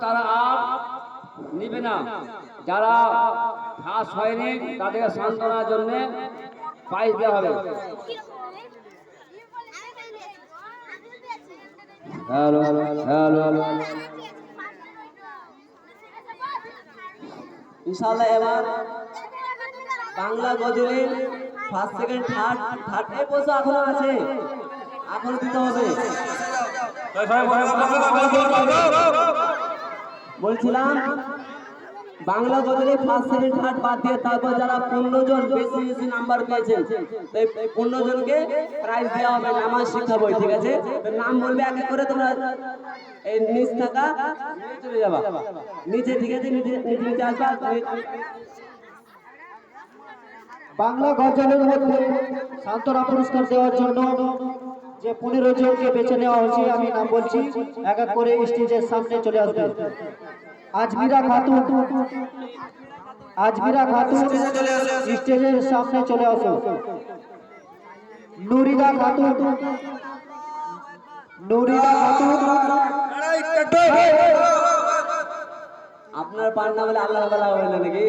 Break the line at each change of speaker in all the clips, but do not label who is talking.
তারা আর নিবে না। যারা ফাঁস হয়নি তাদেরকে সান্ত্বনার জন্য প্রাইজ দেওয়া হবে। Hello hello hello hello.
ইনশাআল্লাহ এবার বাংলা গজলের ফার্স্ট সেকেন্ড থার্ড এই বছর এখনো আছে, এখনো দিতে হবে। বলছিলাম বাংলা গজলে ফার্স্ট সেকেন্ড থার্ড বাদ দিয়ে তারপর যারা 15 জন বেশি বেশি নাম্বার পেয়েছেন তাই 15 জনকে প্রাইজ দেওয়া হবে নামাজ শিক্ষা বই। ঠিক আছে, নাম বলবে এক এক করে, তোমরা এই নিচ থাকা চলে যাবা নিচে। ঠিক আছে, নিচে নিচে আসবা।
বাংলা গজলের মধ্যে সান্ত্বনা পুরস্কার দেওয়ার জন্য যে 15 জনকে বেছে নেওয়া হয়েছে, আমি নাম বলছি, এক এক করে স্টেজের সামনে চলে আসবে। আজমিরা খাতুন, আজমিরা খাতুন স্টেজের সামনে চলে আসো। নুরিদা খাতুন, নুরিদা খাতুন।
আপনার পার না বলে আল্লাহ তাআলা হবে না নাকি?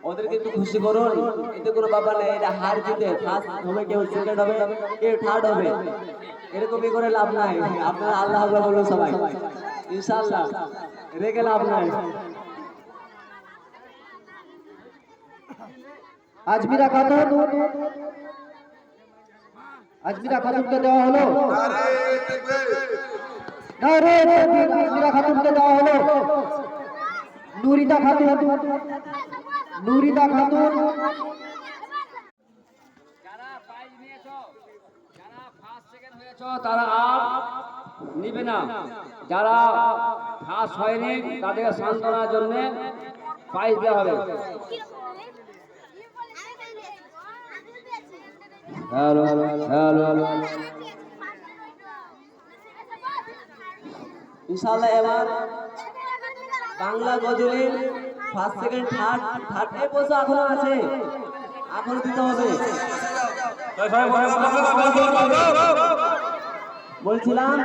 ওদেরকে একটু খুশি করুন, এতে কোনো ব্যাপার নেই। এটা হার জিতে ফার্স্ট হবে, কেউ সেকেন্ড হবে, কেউ থার্ড হবে, এরকমই করে লাভ নাই। আপনারা আল্লাহ আল্লাহ বলুন সবাই, ইনশাআল্লাহ রেখে লাভ নাই।
আজমিরা খাতুন, আজমিরা খাতুনকে দেওয়া হলো। নারে তাকবীর, আজমিরা খাতুনকে দেওয়া হলো। নুরিদা খাতুন, নুরিদা খাতুন।
যারা প্রাইজ নিয়েছো, যারা ফার্স্ট সেকেন্ড হয়েছো তারা আর নিবে না। যারা ফার্স্ট হয়নি তাদেরকে সান্ত্বনার জন্য প্রাইজ দেওয়া হবে। Hello hello hello hello.
ইনশাআল্লাহ এবার বাংলা গজলের ফার্স্ট সেকেন্ড থার্ড এই বছর এখনো আছে, এখনো দিতে হবে। বলছিলাম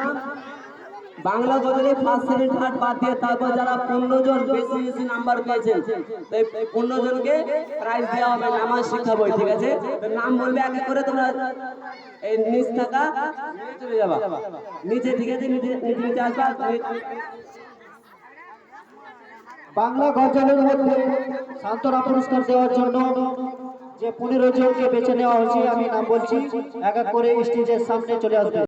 বাংলা গজলে ফার্স্ট সেকেন্ড থার্ড বাদ দিয়ে তারপর যারা 15 জন বেশি বেশি নাম্বার পেয়েছেন তাই 15 জনকে প্রাইজ দেওয়া হবে নামাজ শিক্ষা বই। ঠিক আছে, নাম বলবে এক এক করে, তোমরা এই নিচ থাকা চলে যাবা নিচে। ঠিক আছে, নিচে নিচে আসবা।
বাংলা গজলের মধ্যে সান্ত্বনা পুরস্কার দেওয়ার জন্য যে 15 জনকে বেছে নেওয়া হয়েছে, আমি নাম বলছি, এক এক করে স্টেজের সামনে চলে আসবে।